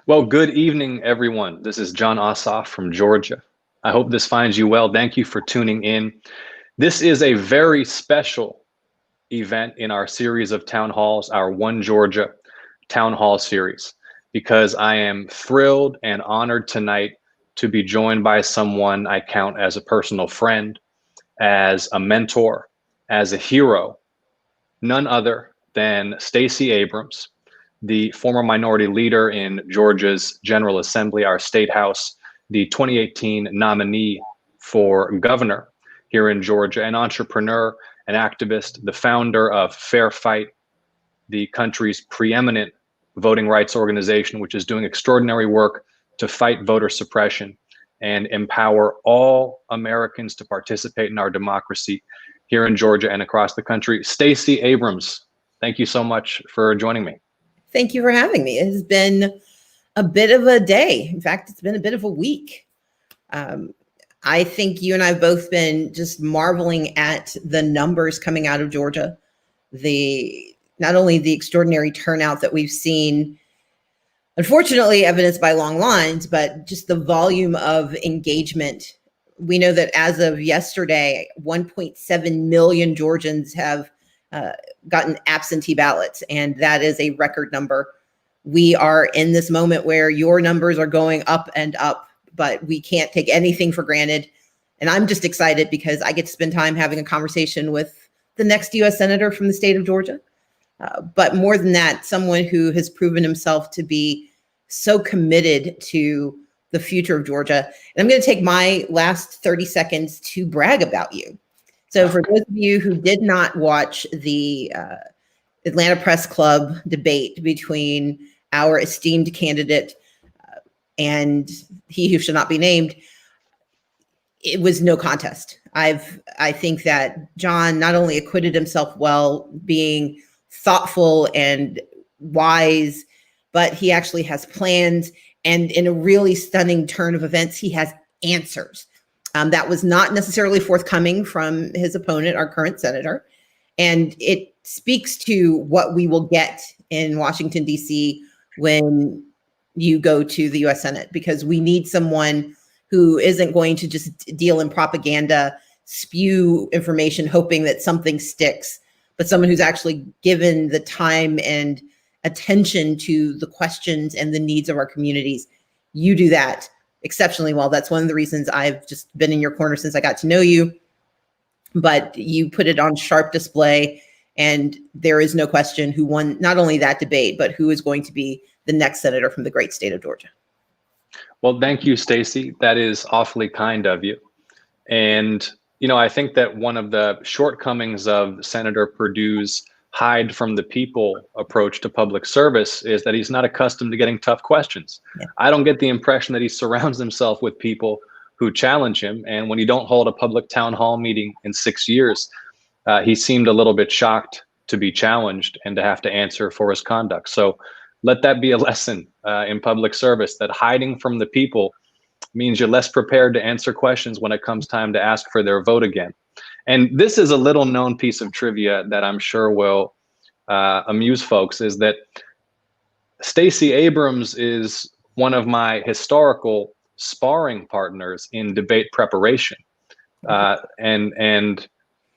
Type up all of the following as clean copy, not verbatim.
Well, good evening, everyone. This is Jon Ossoff from Georgia. I hope this finds you well. Thank you for tuning in. This is a very special event in our series of town halls, our One Georgia Town Hall series, because I am thrilled and honored tonight to be joined by someone I count as a personal friend, as a mentor, as a hero, none other than Stacey Abrams, the former minority leader in Georgia's General Assembly, our state house, the 2018 nominee for governor here in Georgia, an entrepreneur, an activist, the founder of Fair Fight, the country's preeminent voting rights organization, which is doing extraordinary work to fight voter suppression and empower all Americans to participate in our democracy here in Georgia and across the country. Stacey Abrams, thank you so much for joining me. Thank you for having me. It has been a bit of a day. In fact, it's been a bit of a week. I think you and I have both been just marveling at the numbers coming out of Georgia. Not only the extraordinary turnout that we've seen, unfortunately evidenced by long lines, but just the volume of engagement. We know that as of yesterday, 1.7 million Georgians have gotten absentee ballots, and that is a record number. We are in this moment where your numbers are going up and up, but we can't take anything for granted. And I'm just excited because I get to spend time having a conversation with the next U.S. Senator from the state of Georgia. But more than that, someone who has proven himself to be so committed to the future of Georgia. And I'm going to take my last 30 seconds to brag about you. So for those of you who did not watch the Atlanta Press Club debate between our esteemed candidate and he who should not be named, it was no contest. I think that Jon not only acquitted himself well, being thoughtful and wise, but he actually has plans. And in a really stunning turn of events, he has answers. That was not necessarily forthcoming from his opponent, our current senator. And it speaks to what we will get in Washington, D.C. when you go to the U.S. Senate, because we need someone who isn't going to just deal in propaganda, spew information, hoping that something sticks, but someone who's actually given the time and attention to the questions and the needs of our communities. You do that exceptionally well. That's one of the reasons I've just been in your corner since I got to know you, but you put it on sharp display, and there is no question who won not only that debate, but who is going to be the next senator from the great state of Georgia. Well, thank you, Stacey. That is awfully kind of you. And, you know, I think that one of the shortcomings of Senator Perdue's hide from the people approach to public service is that he's not accustomed to getting tough questions. Yeah. I don't get the impression that he surrounds himself with people who challenge him. And when you don't hold a public town hall meeting in 6 years, he seemed a little bit shocked to be challenged and to have to answer for his conduct. So let that be a lesson in public service, that hiding from the people means you're less prepared to answer questions when it comes time to ask for their vote again. And this is a little known piece of trivia that I'm sure will amuse folks, is that Stacey Abrams is one of my historical sparring partners in debate preparation. And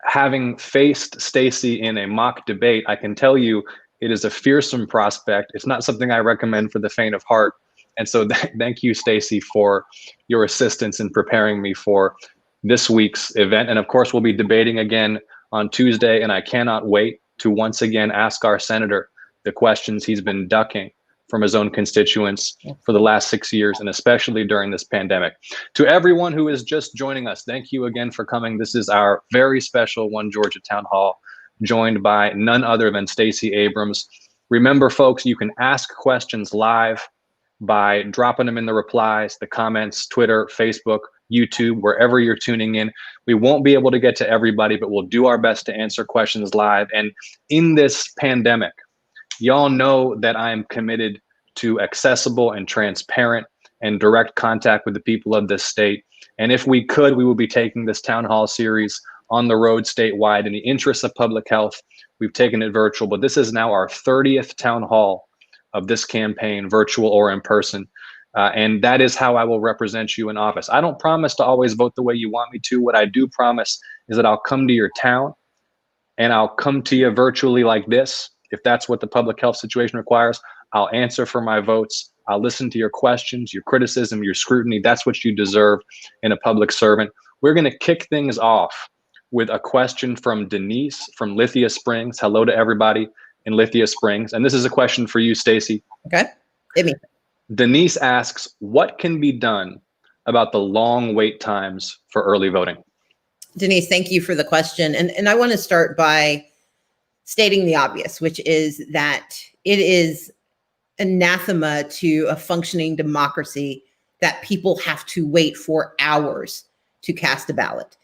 having faced Stacey in a mock debate, I can tell you it is a fearsome prospect. It's not something I recommend for the faint of heart. And so thank you, Stacey, for your assistance in preparing me for this week's event. And of course, we'll be debating again on Tuesday, and I cannot wait to once again ask our senator the questions he's been ducking from his own constituents for the last 6 years, and especially during this pandemic. To everyone who is just joining us, thank you again for coming. This is our very special One Georgia Town Hall, joined by none other than Stacey Abrams. Remember, folks, you can ask questions live by dropping them in the replies, the comments, Twitter, Facebook, YouTube, wherever you're tuning in. We won't be able to get to everybody, but we'll do our best to answer questions live. And in this pandemic, y'all know that I am committed to accessible and transparent and direct contact with the people of this state. And if we could, we will be taking this town hall series on the road statewide in the interest of public health. We've taken it virtual, but this is now our 30th town hall of this campaign, virtual or in person. And that is how I will represent you in office. I don't promise to always vote the way you want me to. What I do promise is that I'll come to your town and I'll come to you virtually like this. If that's what the public health situation requires, I'll answer for my votes. I'll listen to your questions, your criticism, your scrutiny. That's what you deserve in a public servant. We're going to kick things off with a question from Denise from Lithia Springs. Hello to everybody in Lithia Springs. And this is a question for you, Stacey. Okay, hit me. Denise asks, what can be done about the long wait times for early voting? Denise, thank you for the question. And I want to start by stating the obvious, which is that it is anathema to a functioning democracy that people have to wait for hours to cast a ballot.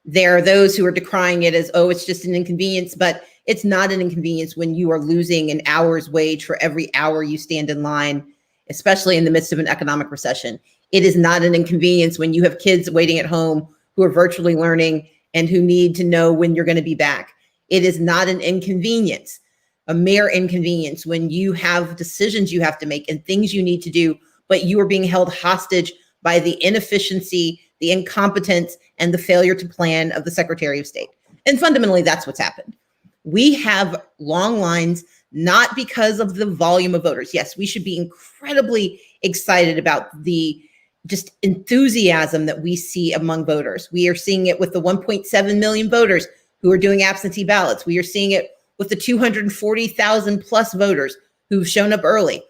There are those who are decrying it as, oh, it's just an inconvenience, but it's not an inconvenience when you are losing an hour's wage for every hour you stand in line, especially in the midst of an economic recession. It is not an inconvenience when you have kids waiting at home who are virtually learning and who need to know when you're going to be back. It is not an inconvenience, a mere inconvenience, when you have decisions you have to make and things you need to do, but you are being held hostage by the inefficiency, the incompetence, and the failure to plan of the Secretary of State. And fundamentally, that's what's happened. We have long lines, not because of the volume of voters. Yes, we should be incredibly excited about the just enthusiasm that we see among voters. We are seeing it with the 1.7 million voters who are doing absentee ballots. We are seeing it with the 240,000 plus voters who've shown up early.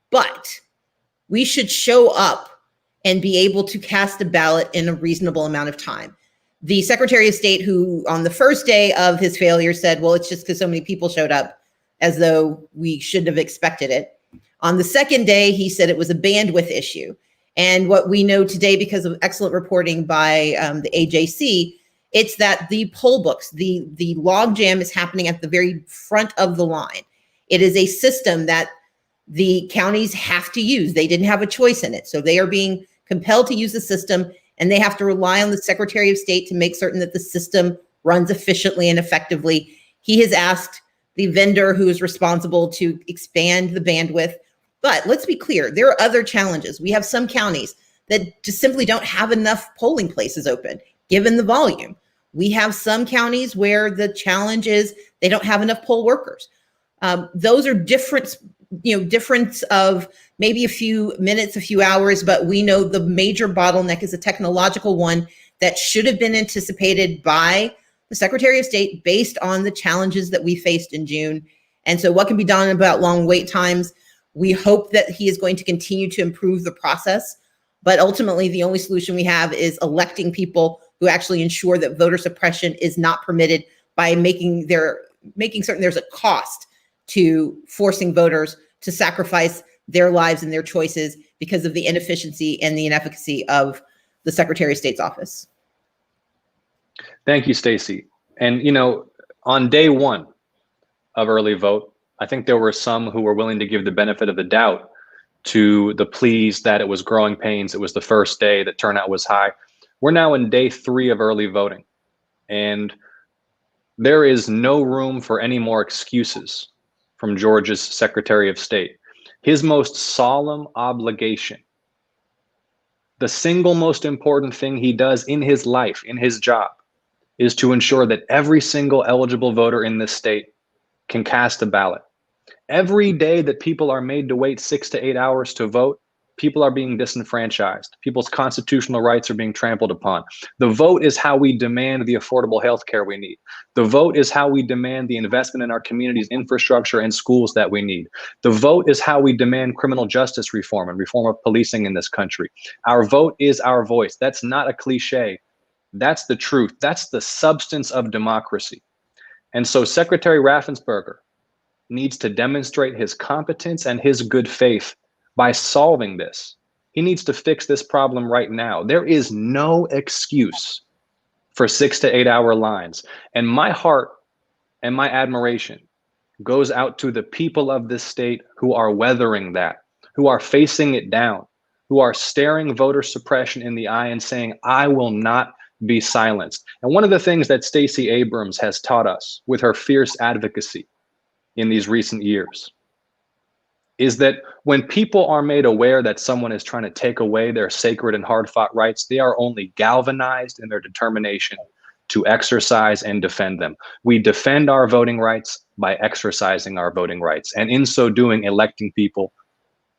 But we should show up and be able to cast a ballot in a reasonable amount of time. The Secretary of State, who on the first day of his failure said, well, it's just because so many people showed up, as though we shouldn't have expected it. On the second day, he said it was a bandwidth issue. And what we know today, because of excellent reporting by the AJC, it's that the poll books, the log jam is happening at the very front of the line. It is a system that the counties have to use. They didn't have a choice in it. So they are being compelled to use the system, and they have to rely on the Secretary of State to make certain that the system runs efficiently and effectively. He has asked the vendor who is responsible to expand the bandwidth. But let's be clear, there are other challenges. We have some counties that just simply don't have enough polling places open, given the volume. We have some counties where the challenge is they don't have enough poll workers. Those are difference of maybe a few minutes, a few hours, but we know the major bottleneck is a technological one that should have been anticipated by the Secretary of State based on the challenges that we faced in June. And so what can be done about long wait times? We hope that he is going to continue to improve the process, but ultimately the only solution we have is electing people who actually ensure that voter suppression is not permitted by making certain there's a cost to forcing voters to sacrifice their lives and their choices because of the inefficiency and the inefficacy of the Secretary of State's office. Thank you, Stacey. And, on day one of early vote, I think there were some who were willing to give the benefit of the doubt to the pleas that it was growing pains. It was the first day that turnout was high. We're now in day 3 of early voting, and there is no room for any more excuses from Georgia's Secretary of State. His most solemn obligation, the single most important thing he does in his life, in his job, is to ensure that every single eligible voter in this state can cast a ballot. Every day that people are made to wait 6 to 8 hours to vote, people are being disenfranchised. People's constitutional rights are being trampled upon. The vote is how we demand the affordable health care we need. The vote is how we demand the investment in our community's infrastructure and schools that we need. The vote is how we demand criminal justice reform and reform of policing in this country. Our vote is our voice. That's not a cliche. That's the truth. That's the substance of democracy. And so Secretary Raffensperger needs to demonstrate his competence and his good faith by solving this. He needs to fix this problem right now. There is no excuse for 6 to 8 hour lines. And my heart and my admiration goes out to the people of this state who are weathering that, who are facing it down, who are staring voter suppression in the eye and saying, I will not be silenced. And one of the things that Stacey Abrams has taught us with her fierce advocacy in these recent years is that when people are made aware that someone is trying to take away their sacred and hard-fought rights, they are only galvanized in their determination to exercise and defend them. We defend our voting rights by exercising our voting rights, and in so doing, electing people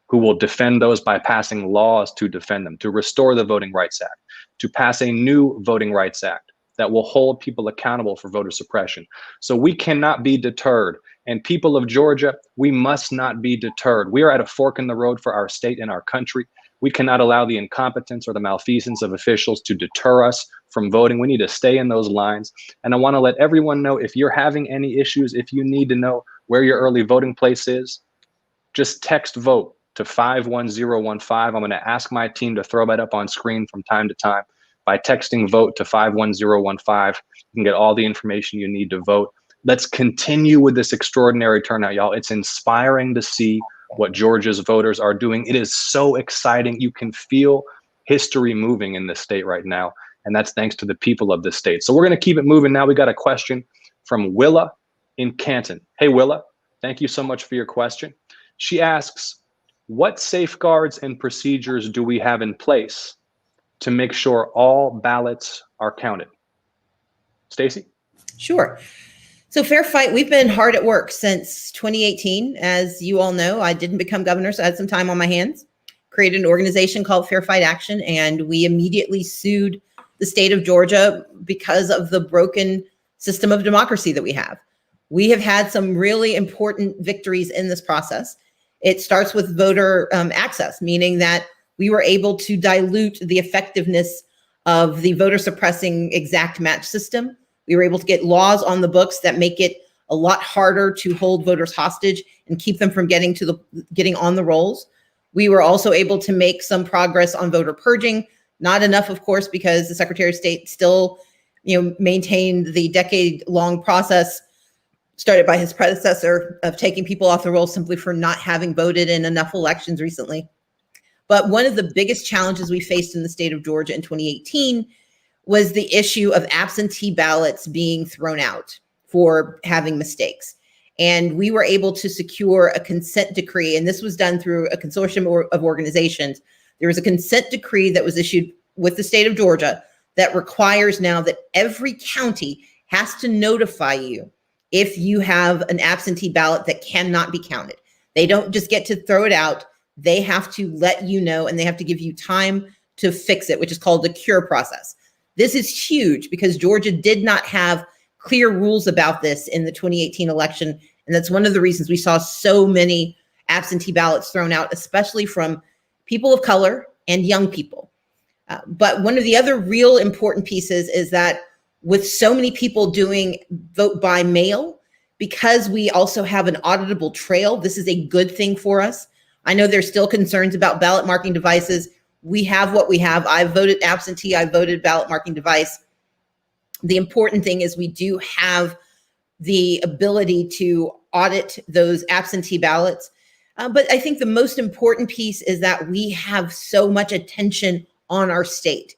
who will defend those by passing laws to defend them, to restore the Voting Rights Act, to pass a new Voting Rights Act that will hold people accountable for voter suppression. So we cannot be deterred. And people of Georgia, we must not be deterred. We are at a fork in the road for our state and our country. We cannot allow the incompetence or the malfeasance of officials to deter us from voting. We need to stay in those lines. And I want to let everyone know, if you're having any issues, if you need to know where your early voting place is, just text VOTE to 51015. I'm going to ask my team to throw that up on screen from time to time. By texting VOTE to 51015, you can get all the information you need to vote. Let's continue with this extraordinary turnout, y'all. It's inspiring to see what Georgia's voters are doing. It is so exciting. You can feel history moving in this state right now, and that's thanks to the people of this state. So we're going to keep it moving now. We got a question from Willa in Canton. Hey, Willa, thank you so much for your question. She asks, what safeguards and procedures do we have in place to make sure all ballots are counted? Stacey? Sure. So Fair Fight, we've been hard at work since 2018. As you all know, I didn't become governor, so I had some time on my hands. Created an organization called Fair Fight Action, and we immediately sued the state of Georgia because of the broken system of democracy that we have. We have had some really important victories in this process. It starts with voter access, meaning that we were able to dilute the effectiveness of the voter suppressing exact match system. We were able to get laws on the books that make it a lot harder to hold voters hostage and keep them from getting on the rolls. We were also able to make some progress on voter purging. Not enough, of course, because the Secretary of State still, maintained the decade-long process started by his predecessor of taking people off the rolls simply for not having voted in enough elections recently. But one of the biggest challenges we faced in the state of Georgia in 2018 was the issue of absentee ballots being thrown out for having mistakes. And we were able to secure a consent decree, and this was done through a consortium of organizations. There was a consent decree that was issued with the state of Georgia that requires now that every county has to notify you if you have an absentee ballot that cannot be counted. They don't just get to throw it out. They have to let you know, and they have to give you time to fix it, which is called the cure process. This is huge because Georgia did not have clear rules about this in the 2018 election. And that's one of the reasons we saw so many absentee ballots thrown out, especially from people of color and young people. But one of the other real important pieces is that with so many people doing vote by mail, because we also have an auditable trail, this is a good thing for us. I know there's still concerns about ballot marking devices. We have what we have. I voted absentee. I voted ballot marking device. The important thing is we do have the ability to audit those absentee ballots. But I think the most important piece is that we have so much attention on our state.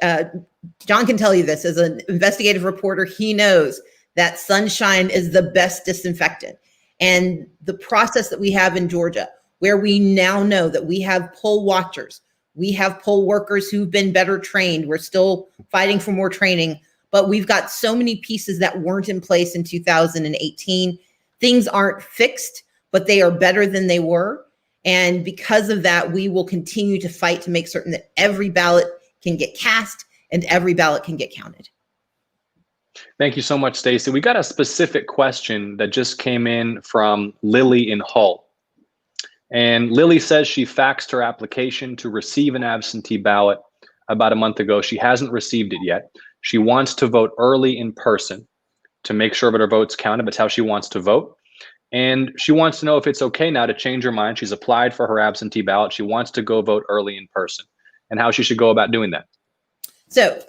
Jon can tell you this as an investigative reporter. He knows that sunshine is the best disinfectant. And the process that we have in Georgia, where we now know that we have poll watchers, we have poll workers who've been better trained. We're still fighting for more training, but we've got so many pieces that weren't in place in 2018. Things aren't fixed, but they are better than they were. And because of that, we will continue to fight to make certain that every ballot can get cast and every ballot can get counted. Thank you so much, Stacey. We got a specific question that just came in from Lily in Hull. And Lily says she faxed her application to receive an absentee ballot about a month ago. She hasn't received it yet. She wants to vote early in person to make sure that her vote's counted. That's how she wants to vote. And she wants to know if it's okay now to change her mind. She's applied for her absentee ballot. She wants to go vote early in person, and how she should go about doing that. So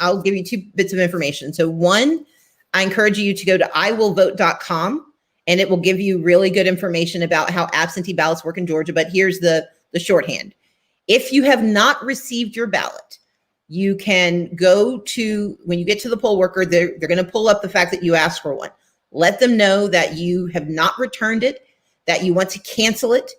I'll give you 2 bits of information. So one, I encourage you to go to iwillvote.com, and it will give you really good information about how absentee ballots work in Georgia. But here's the shorthand. If you have not received your ballot, you can go to, when you get to the poll worker, they're going to pull up the fact that you asked for one. Let them know that you have not returned it, that you want to cancel it,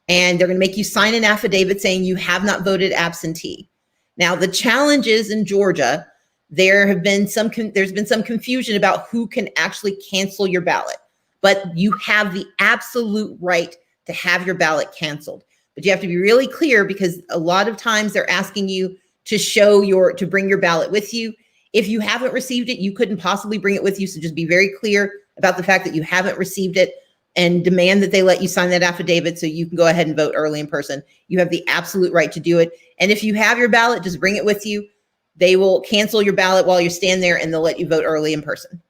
and they're going to make you sign an affidavit saying you have not voted absentee. Now, the challenge is in Georgia, there's been some confusion about who can actually cancel your ballot, but you have the absolute right to have your ballot canceled. But you have to be really clear, because a lot of times they're asking you to bring your ballot with you. If you haven't received it, you couldn't possibly bring it with you. So just be very clear about the fact that you haven't received it, and demand that they let you sign that affidavit so you can go ahead and vote early in person. You have the absolute right to do it. And if you have your ballot, just bring it with you. They will cancel your ballot while you stand there, and they'll let you vote early in person.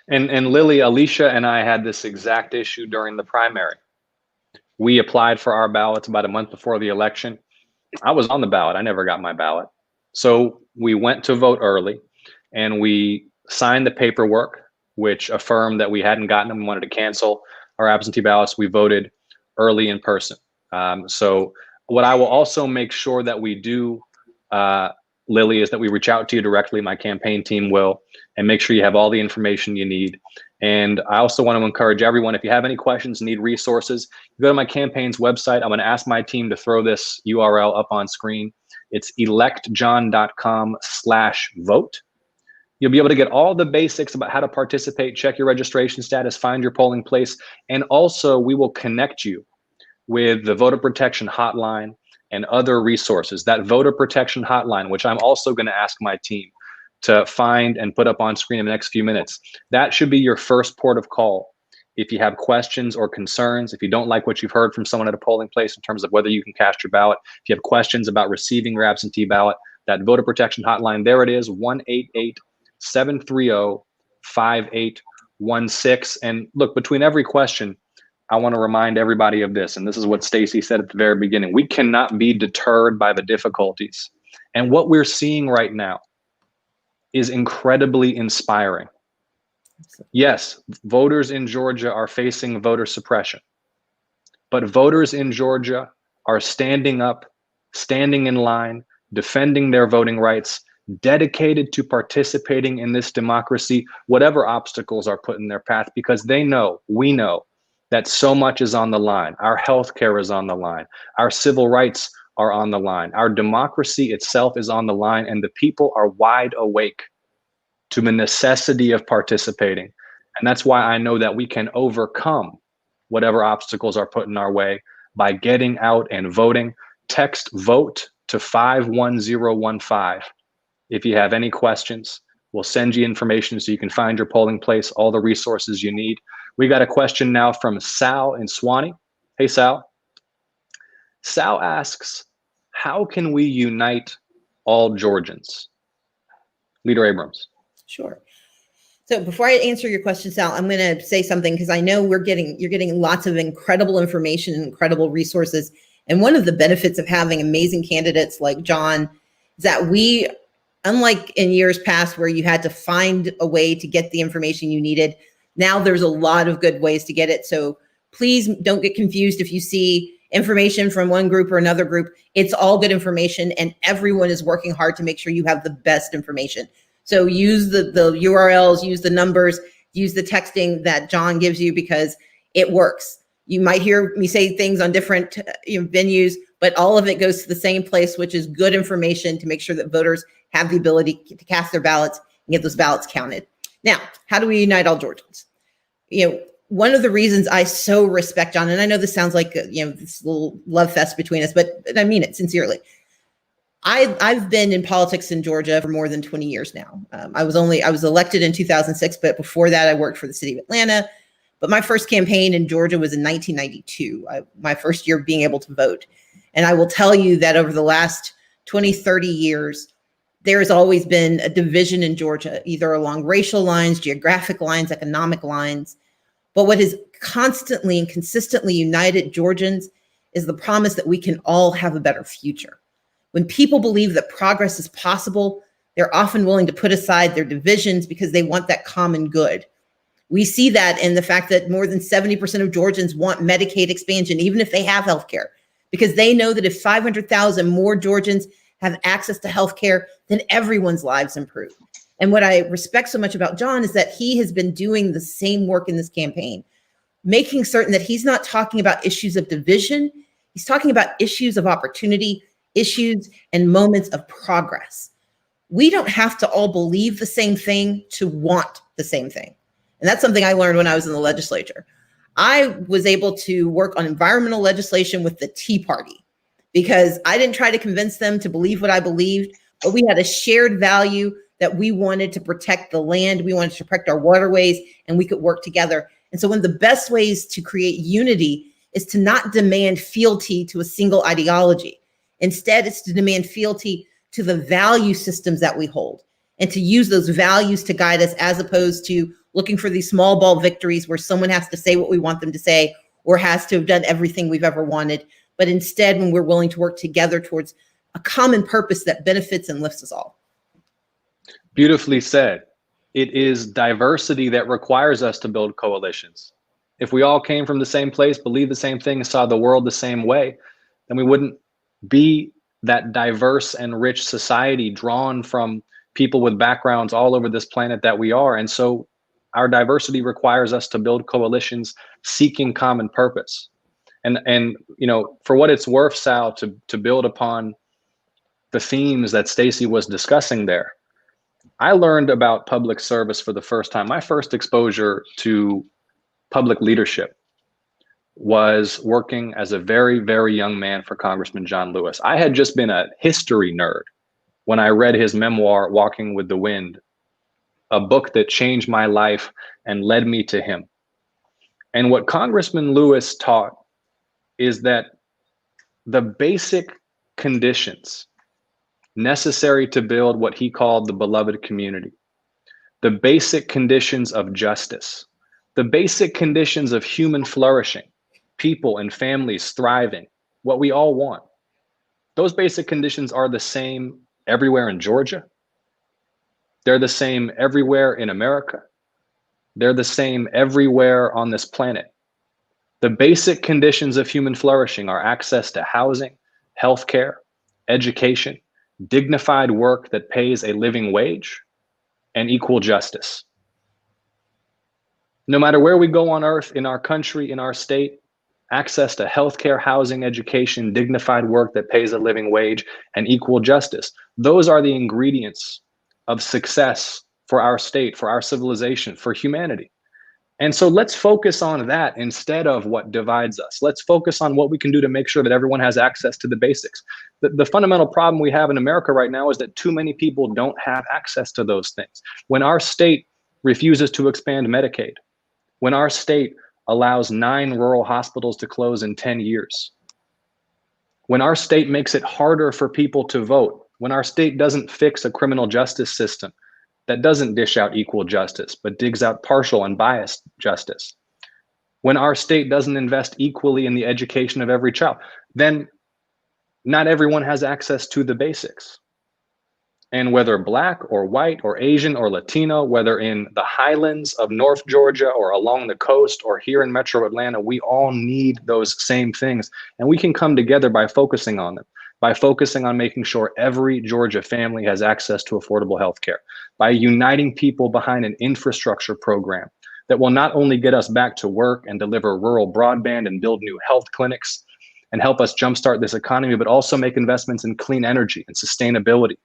And Lily, Alicia and I had this exact issue during the primary. We applied for our ballots about a month before the election. I was on the ballot. I never got my ballot. So we went to vote early, and we signed the paperwork, which affirmed that we hadn't gotten them. We wanted to cancel our absentee ballots. We voted early in person. So what I will also make sure that we do, Lily, is that we reach out to you directly. My campaign team will, and make sure you have all the information you need. And I also want to encourage everyone, if you have any questions, need resources, go to my campaign's website. I'm going to ask my team to throw this URL up on screen. It's electjon.com/vote. You'll be able to get all the basics about how to participate, check your registration status, find your polling place, and also we will connect you with the voter protection hotline and other resources. That voter protection hotline, which I'm also going to ask my team to find and put up on screen in the next few minutes, that should be your first port of call. If you have questions or concerns, if you don't like what you've heard from someone at a polling place in terms of whether you can cast your ballot, if you have questions about receiving your absentee ballot, that voter protection hotline, there it is, 1-888-730-5816. And look, between every question, I want to remind everybody of this, and this is what Stacey said at the very beginning. We cannot be deterred by the difficulties. And what we're seeing right now is incredibly inspiring. Yes, voters in Georgia are facing voter suppression, but voters in Georgia are standing up, standing in line, defending their voting rights, dedicated to participating in this democracy, whatever obstacles are put in their path, because they know, we know, that so much is on the line. Our healthcare is on the line. Our civil rights are on the line. Our democracy itself is on the line, and the people are wide awake to the necessity of participating. And that's why I know that we can overcome whatever obstacles are put in our way by getting out and voting. Text VOTE to 51015. If you have any questions, we'll send you information so you can find your polling place, all the resources you need. We got a question now from Sal in Swanee. Hey, Sal. Sal asks, how can we unite all Georgians? Leader Abrams. Sure. So before I answer your question, Sal, I'm going to say something, because I know you're getting lots of incredible information and incredible resources. And one of the benefits of having amazing candidates like Jon is that we, unlike in years past where you had to find a way to get the information you needed, now there's a lot of good ways to get it. So please don't get confused if you see information from one group or another group. It's all good information, and everyone is working hard to make sure you have the best information. So use the URLs, use the numbers, use the texting that Jon gives you, because it works. You might hear me say things on different venues, but all of it goes to the same place, which is good information to make sure that voters have the ability to cast their ballots and get those ballots counted. Now, how do we unite all Georgians? One of the reasons I so respect Jon, and I know this sounds like this little love fest between us, but I mean it sincerely. I've been in politics in Georgia for more than 20 years now. I was elected in 2006, but before that I worked for the city of Atlanta. But my first campaign in Georgia was in 1992, my first year being able to vote. And I will tell you that over the last 20, 30 years, there has always been a division in Georgia, either along racial lines, geographic lines, economic lines. But what has constantly and consistently united Georgians is the promise that we can all have a better future. When people believe that progress is possible, they're often willing to put aside their divisions because they want that common good. We see that in the fact that more than 70% of Georgians want Medicaid expansion, even if they have health care, because they know that if 500,000 more Georgians have access to health care, then everyone's lives improve. And what I respect so much about Jon is that he has been doing the same work in this campaign. making certain that he's not talking about issues of division. He's talking about issues of opportunity, issues and moments of progress. We don't have to all believe the same thing to want the same thing. And that's something I learned when I was in the legislature. I was able to work on environmental legislation with the Tea Party because I didn't try to convince them to believe what I believed, but we had a shared value that we wanted to protect the land, we wanted to protect our waterways, and we could work together. And so one of the best ways to create unity is to not demand fealty to a single ideology. Instead, it's to demand fealty to the value systems that we hold and to use those values to guide us, as opposed to looking for these small ball victories where someone has to say what we want them to say or has to have done everything we've ever wanted. But instead, when we're willing to work together towards a common purpose that benefits and lifts us all. Beautifully said. It is diversity that requires us to build coalitions. If we all came from the same place, believed the same thing, and saw the world the same way, then we wouldn't be that diverse and rich society drawn from people with backgrounds all over this planet that we are. And so our diversity requires us to build coalitions seeking common purpose. And you know, for what it's worth, Sal, to build upon the themes that Stacey was discussing there, I learned about public service for the first time. My first exposure to public leadership was working as a very, very young man for Congressman John Lewis. I had just been a history nerd when I read his memoir, Walking with the Wind, a book that changed my life and led me to him. And what Congressman Lewis taught is that the basic conditions necessary to build what he called the beloved community, the basic conditions of justice, the basic conditions of human flourishing, people and families thriving, what we all want. Those basic conditions are the same everywhere in Georgia. They're the same everywhere in America. They're the same everywhere on this planet. The basic conditions of human flourishing are access to housing, healthcare, education, dignified work that pays a living wage, and equal justice. No matter where we go on earth, in our country, in our state, access to healthcare, housing, education, dignified work that pays a living wage, and equal justice. Those are the ingredients of success for our state, for our civilization, for humanity. And so let's focus on that instead of what divides us. Let's focus on what we can do to make sure that everyone has access to the basics. The fundamental problem we have in America right now is that too many people don't have access to those things. When our state refuses to expand Medicaid, when our state allows 9 rural hospitals to close in 10 years, when our state makes it harder for people to vote, when our state doesn't fix a criminal justice system that doesn't dish out equal justice, but digs out partial and biased justice, when our state doesn't invest equally in the education of every child, then not everyone has access to the basics. And whether Black or white or Asian or Latino, whether in the highlands of North Georgia or along the coast or here in Metro Atlanta, we all need those same things. And we can come together by focusing on them, by focusing on making sure every Georgia family has access to affordable health care, by uniting people behind an infrastructure program that will not only get us back to work and deliver rural broadband and build new health clinics and help us jumpstart this economy, but also make investments in clean energy and sustainability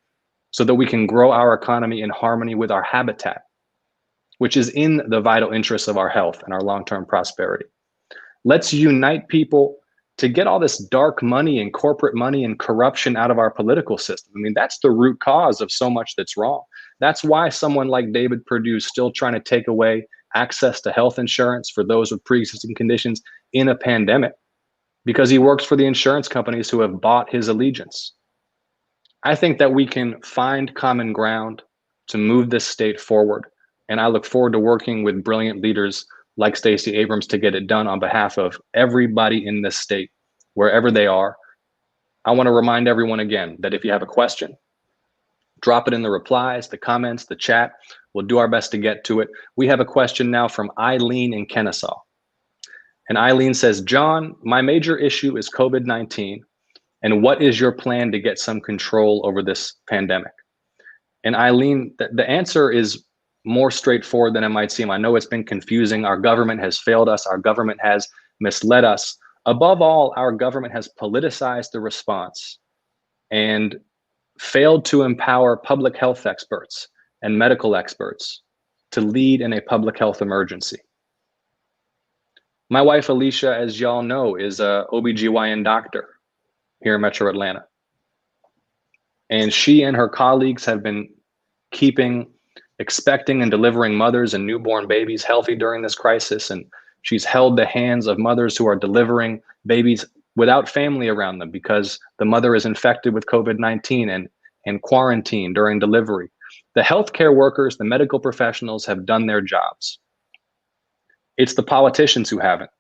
so that we can grow our economy in harmony with our habitat, which is in the vital interests of our health and our long-term prosperity. Let's unite people to get all this dark money and corporate money and corruption out of our political system. I mean, that's the root cause of so much that's wrong. That's why someone like David Perdue is still trying to take away access to health insurance for those with pre-existing conditions in a pandemic, because he works for the insurance companies who have bought his allegiance. I think that we can find common ground to move this state forward. And I look forward to working with brilliant leaders like Stacey Abrams to get it done on behalf of everybody in this state, wherever they are. I want to remind everyone again that if you have a question, drop it in the replies, the comments, the chat. We'll do our best to get to it. We have a question now from Eileen in Kennesaw. And Eileen says, John, my major issue is COVID-19. And what is your plan to get some control over this pandemic? And Eileen, the answer is more straightforward than it might seem. I know it's been confusing. Our government has failed us. Our government has misled us. Above all, our government has politicized the response and failed to empower public health experts and medical experts to lead in a public health emergency. My wife, Alicia, as y'all know, is a OBGYN doctor here in Metro Atlanta. And she and her colleagues have been keeping expecting and delivering mothers and newborn babies healthy during this crisis. And she's held the hands of mothers who are delivering babies without family around them because the mother is infected with COVID-19 and quarantined during delivery. The healthcare workers, the medical professionals have done their jobs. It's the politicians who haven't.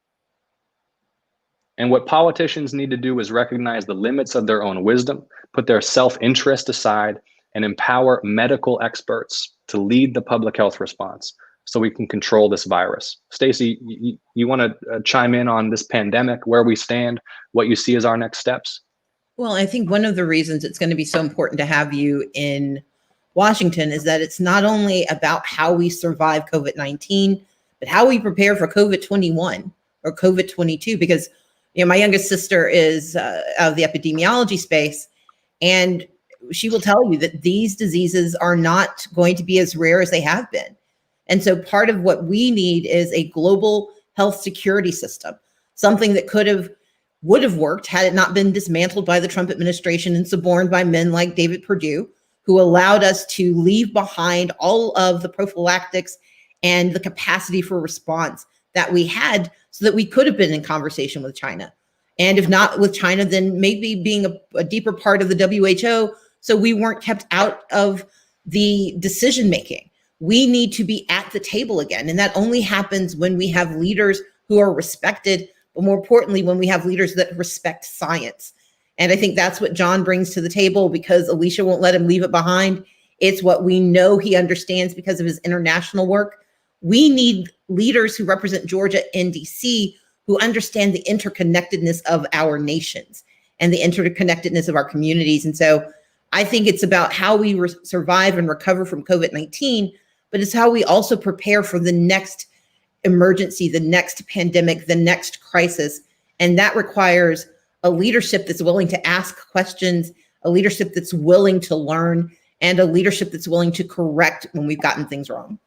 And what politicians need to do is recognize the limits of their own wisdom, put their self-interest aside, and empower medical experts to lead the public health response so we can control this virus. Stacey, you want to chime in on this pandemic, where we stand, what you see as our next steps? Well, I think one of the reasons it's going to be so important to have you in Washington is that it's not only about how we survive COVID-19, but how we prepare for COVID-21 or COVID-22, because my youngest sister is out of the epidemiology space, and she will tell you that these diseases are not going to be as rare as they have been. And so part of what we need is a global health security system, something that would have worked had it not been dismantled by the Trump administration and suborned by men like David Perdue, who allowed us to leave behind all of the prophylactics and the capacity for response that we had so that we could have been in conversation with China. And if not with China, then maybe being a deeper part of the WHO so we weren't kept out of the decision making. We need to be at the table again. And that only happens when we have leaders who are respected, but more importantly, when we have leaders that respect science. And I think that's what Jon brings to the table, because Alicia won't let him leave it behind. It's what we know he understands because of his international work. We need leaders who represent Georgia and DC who understand the interconnectedness of our nations and the interconnectedness of our communities. And so I think it's about how we survive and recover from COVID-19, but it's how we also prepare for the next emergency, the next pandemic, the next crisis. And that requires a leadership that's willing to ask questions, a leadership that's willing to learn, and a leadership that's willing to correct when we've gotten things wrong.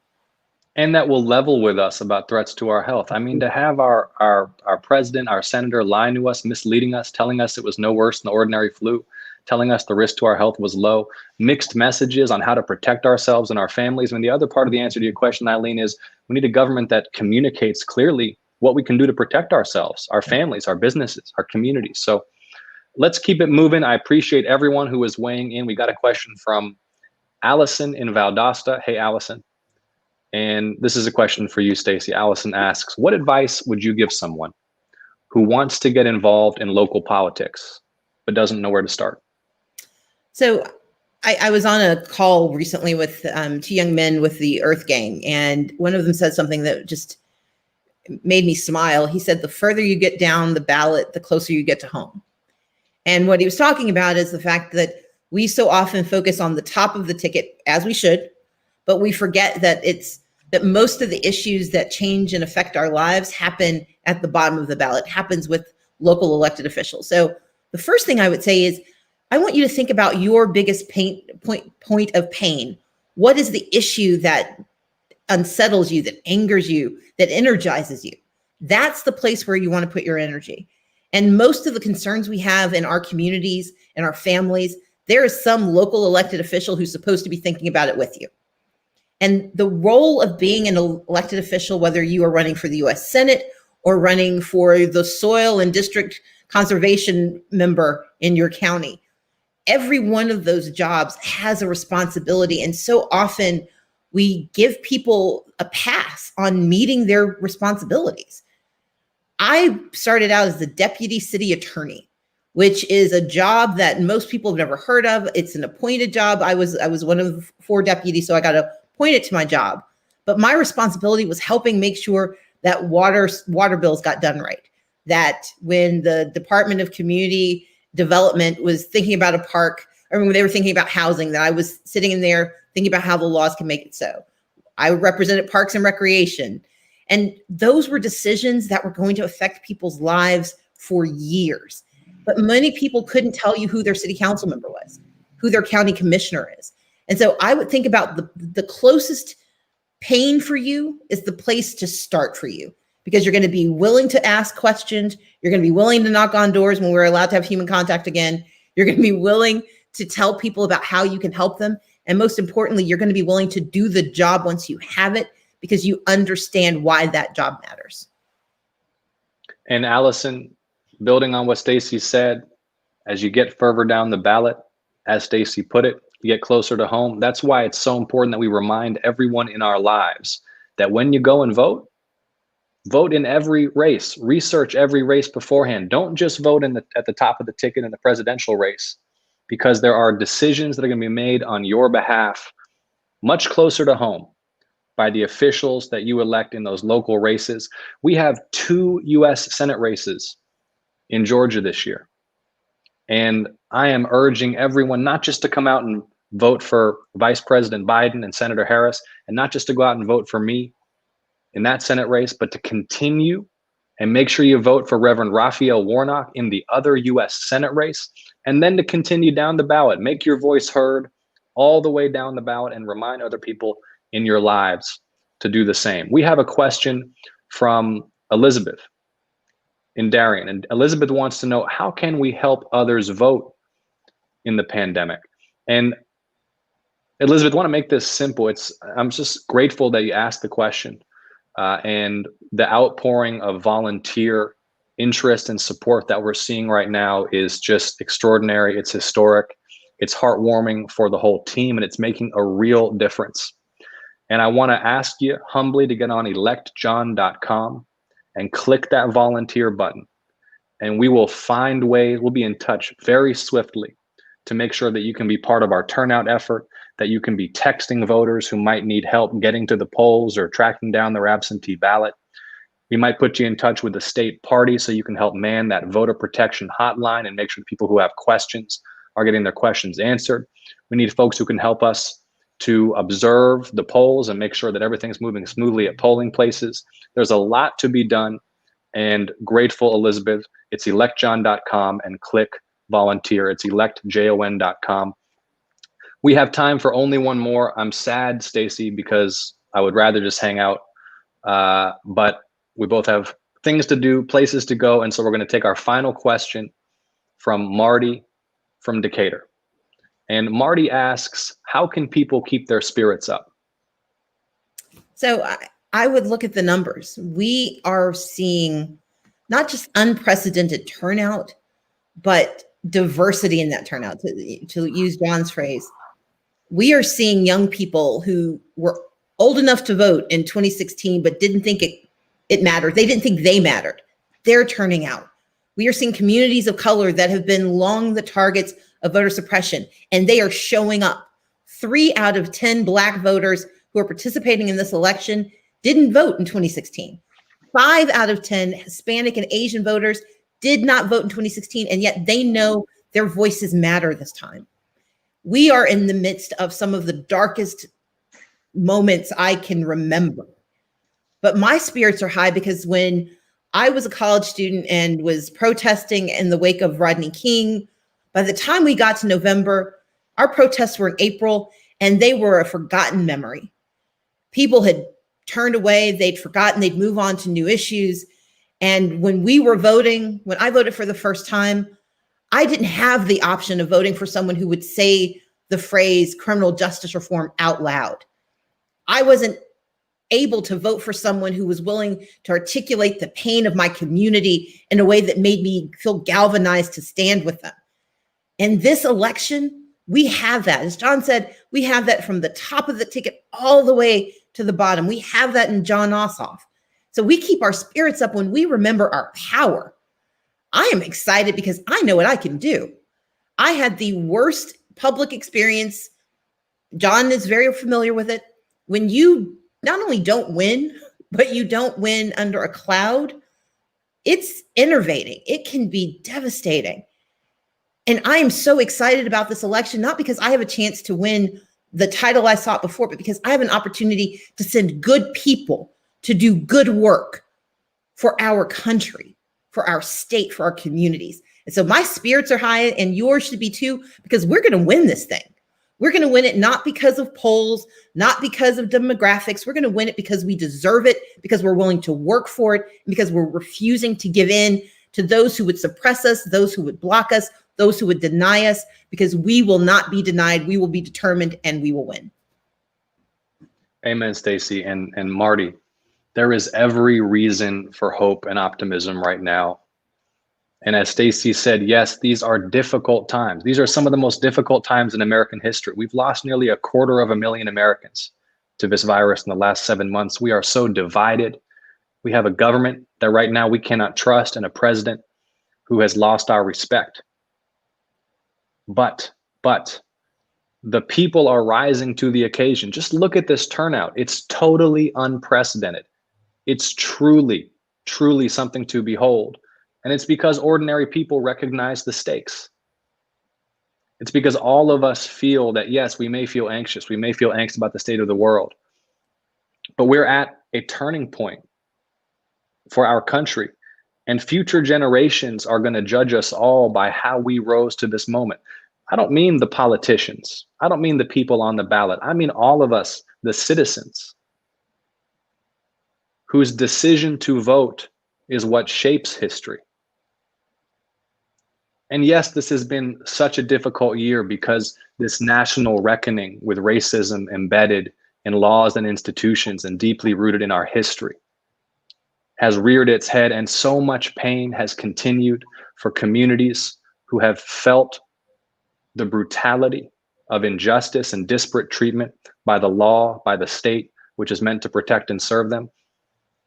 And that will level with us about threats to our health. I mean, to have our president, our senator lying to us, misleading us, telling us it was no worse than the ordinary flu, telling us the risk to our health was low, mixed messages on how to protect ourselves and our families. And the other part of the answer to your question, Eileen, is we need a government that communicates clearly what we can do to protect ourselves, our families, our businesses, our communities. So let's keep it moving. I appreciate everyone who is weighing in. We got a question from Allison in Valdosta. Hey, Allison. And this is a question for you, Stacey. Allison asks, what advice would you give someone who wants to get involved in local politics but doesn't know where to start? So I was on a call recently with two young men with the Earth Gang, and one of them said something that just made me smile. He said, the further you get down the ballot, the closer you get to home. And what he was talking about is the fact that we so often focus on the top of the ticket, as we should, but we forget that that most of the issues that change and affect our lives happen at the bottom of the ballot, happens with local elected officials. So the first thing I would say is, I want you to think about your biggest point of pain. What is the issue that unsettles you, that angers you, that energizes you? That's the place where you want to put your energy. And most of the concerns we have in our communities and our families, there is some local elected official who's supposed to be thinking about it with you. And the role of being an elected official, whether you are running for the US Senate or running for the soil and district conservation member in your county, every one of those jobs has a responsibility. And so often we give people a pass on meeting their responsibilities. I started out as the deputy city attorney, which is a job that most people have never heard of. It's an appointed job. I was one of 4 deputies, so I got appointed to my job. But my responsibility was helping make sure that water bills got done right. That when the Department of Community Development was thinking about a park, or when they were thinking about housing, that I was sitting in there thinking about how the laws can make it so. I represented Parks and Recreation. And those were decisions that were going to affect people's lives for years. But many people couldn't tell you who their city council member was, who their county commissioner is. And so I would think about the closest pain for you is the place to start for you, because you're going to be willing to ask questions. You're going to be willing to knock on doors when we're allowed to have human contact again. You're going to be willing to tell people about how you can help them. And most importantly, you're going to be willing to do the job once you have it, because you understand why that job matters. And Allison, building on what Stacey said, as you get further down the ballot, as Stacey put it, you get closer to home. That's why it's so important that we remind everyone in our lives that when you go and vote in every race, research every race beforehand. Don't just vote at the top of the ticket in the presidential race, because there are decisions that are going to be made on your behalf much closer to home by the officials that you elect in those local races. We have 2 U.S. Senate races in Georgia this year. And I am urging everyone not just to come out and vote for Vice President Biden and Senator Harris, and not just to go out and vote for me in that Senate race, but to continue and make sure you vote for Reverend Raphael Warnock in the other U.S. Senate race, and then to continue down the ballot. Make your voice heard all the way down the ballot and remind other people in your lives to do the same. We have a question from Elizabeth in Darien, and Elizabeth wants to know, how can we help others vote in the pandemic? And Elizabeth, I want to make this simple. I'm just grateful that you asked the question, and the outpouring of volunteer interest and support that we're seeing right now is just extraordinary. It's historic. It's heartwarming for the whole team, and it's making a real difference. And I want to ask you humbly to get on electjon.com and click that volunteer button. And we will find ways, we'll be in touch very swiftly to make sure that you can be part of our turnout effort, that you can be texting voters who might need help getting to the polls or tracking down their absentee ballot. We might put you in touch with the state party so you can help man that voter protection hotline and make sure people who have questions are getting their questions answered. We need folks who can help us to observe the polls and make sure that everything's moving smoothly at polling places. There's a lot to be done, and grateful, Elizabeth. It's electjon.com and click volunteer. It's electjon.com. We have time for only one more. I'm sad, Stacey, because I would rather just hang out, but we both have things to do, places to go, and so we're going to take our final question from Marti from Decatur. And Marti asks, how can people keep their spirits up? So I would look at the numbers. We are seeing not just unprecedented turnout, but diversity in that turnout, to use Jon's phrase. We are seeing young people who were old enough to vote in 2016, but didn't think it mattered. They didn't think they mattered. They're turning out. We are seeing communities of color that have been long the targets of voter suppression, and they are showing up. 3 out of 10 Black voters who are participating in this election didn't vote in 2016. 5 out of 10 Hispanic and Asian voters did not vote in 2016, and yet they know their voices matter this time. We are in the midst of some of the darkest moments I can remember. But my spirits are high because when I was a college student and was protesting in the wake of Rodney King, by the time we got to November, our protests were in April, and they were a forgotten memory. People had turned away, they'd forgotten, they'd move on to new issues. And when we were voting, when I voted for the first time, I didn't have the option of voting for someone who would say the phrase criminal justice reform out loud. I wasn't able to vote for someone who was willing to articulate the pain of my community in a way that made me feel galvanized to stand with them. In this election, we have that. As Jon said, we have that from the top of the ticket all the way to the bottom. We have that in Jon Ossoff. So we keep our spirits up when we remember our power. I am excited because I know what I can do. I had the worst public experience. Jon is very familiar with it. When you not only don't win, but you don't win under a cloud, it's enervating. It can be devastating. And I am so excited about this election, not because I have a chance to win the title I sought before, but because I have an opportunity to send good people to do good work for our country, for our state, for our communities. And so my spirits are high, and yours should be too, because we're going to win this thing. We're going to win it not because of polls, not because of demographics. We're going to win it because we deserve it, because we're willing to work for it, and because we're refusing to give in to those who would suppress us, those who would block us, those who would deny us, because we will not be denied. We will be determined, and we will win. Amen, Stacey and Marti. There is every reason for hope and optimism right now. And as Stacey said, yes, these are difficult times. These are some of the most difficult times in American history. We've lost nearly 250,000 Americans to this virus in the last 7 months. We are so divided. We have a government that right now we cannot trust, and a president who has lost our respect. But the people are rising to the occasion. Just look at this turnout. It's totally unprecedented. It's truly, truly something to behold. And it's because ordinary people recognize the stakes. It's because all of us feel that, yes, we may feel anxious. We may feel angst about the state of the world. But we're at a turning point for our country. And future generations are going to judge us all by how we rose to this moment. I don't mean the politicians. I don't mean the people on the ballot. I mean all of us, the citizens, whose decision to vote is what shapes history. And yes, this has been such a difficult year because this national reckoning with racism embedded in laws and institutions and deeply rooted in our history has reared its head, and so much pain has continued for communities who have felt the brutality of injustice and disparate treatment by the law, by the state, which is meant to protect and serve them.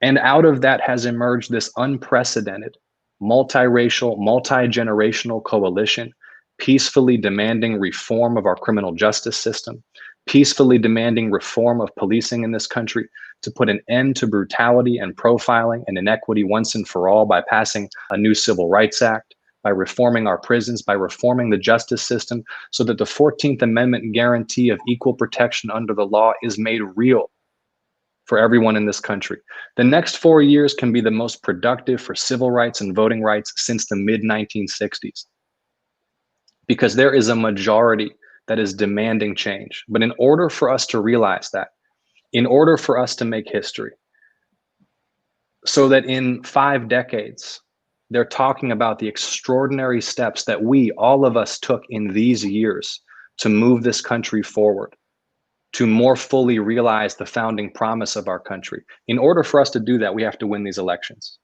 And out of that has emerged this unprecedented, multiracial, multi-generational coalition, peacefully demanding reform of our criminal justice system, peacefully demanding reform of policing in this country, to put an end to brutality and profiling and inequity once and for all by passing a new Civil Rights Act, by reforming our prisons, by reforming the justice system so that the 14th Amendment guarantee of equal protection under the law is made real for everyone in this country. The next 4 years can be the most productive for civil rights and voting rights since the mid-1960s, because there is a majority that is demanding change. But in order for us to realize that, in order for us to make history, so that in 5 decades, they're talking about the extraordinary steps that we, all of us, took in these years to move this country forward, to more fully realize the founding promise of our country. In order for us to do that, we have to win these elections.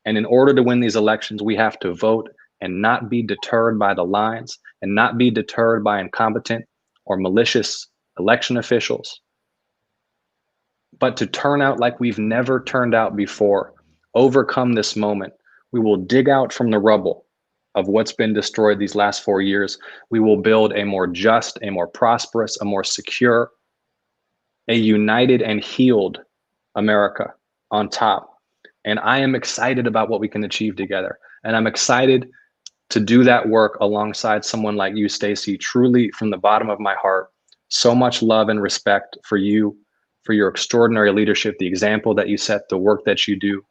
And in order to win these elections, we have to vote and not be deterred by the lines, and not be deterred by incompetent or malicious election officials, but to turn out like we've never turned out before, overcome this moment. We will dig out from the rubble of what's been destroyed these last 4 years. We will build a more just, a more prosperous, a more secure, a united and healed America on top. And I am excited about what we can achieve together. And I'm excited to do that work alongside someone like you, Stacey. Truly, from the bottom of my heart, so much love and respect for you, for your extraordinary leadership, the example that you set, the work that you do.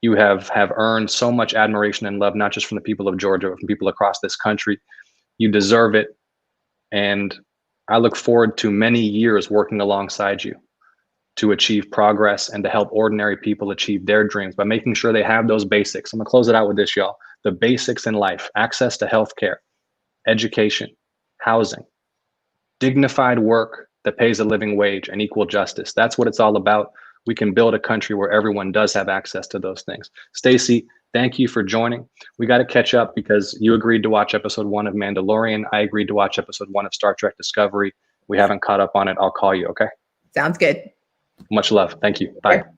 You have earned so much admiration and love, not just from the people of Georgia, but from people across this country. You deserve it. And I look forward to many years working alongside you to achieve progress and to help ordinary people achieve their dreams by making sure they have those basics. I'm gonna close it out with this, y'all. The basics in life: access to healthcare, education, housing, dignified work that pays a living wage, and equal justice. That's what it's all about. We can build a country where everyone does have access to those things. Stacey, thank you for joining. We got to catch up because you agreed to watch episode 1 of Mandalorian. I agreed to watch episode 1 of Star Trek Discovery. We haven't caught up on it. I'll call you, okay? Sounds good. Much love. Thank you. Bye. Sure.